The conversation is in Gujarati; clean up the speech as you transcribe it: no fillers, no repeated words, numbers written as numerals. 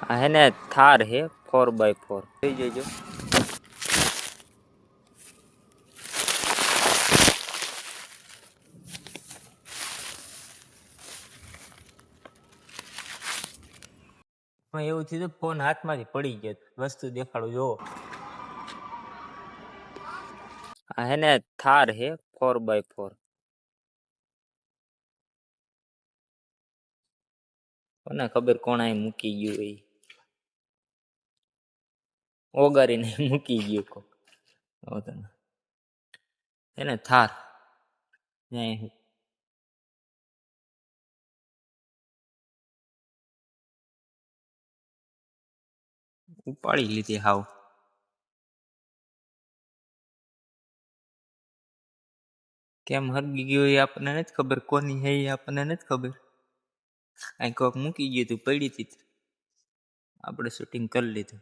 આ હે ને થાર હે 4x4 જોઈ જજો. એવું થયું ફોન હાથમાંથી પડી ગયો. વસ્તુ દેખાડું જો. આ હે ને થાર હે 4x4. કોને ખબર કોણ અહીં મૂકી ગયું એ ઓગારીને મૂકી ગયું એને થાર ઉપાડી લીધી હાવ. કેમ હરગી ગયું એ આપણને નથી ખબર. કોની હે એ આપણને નથી ખબર. અહીં કોક મૂકી ગયું તું, પડી હતી, આપણે શૂટિંગ કરી લીધું.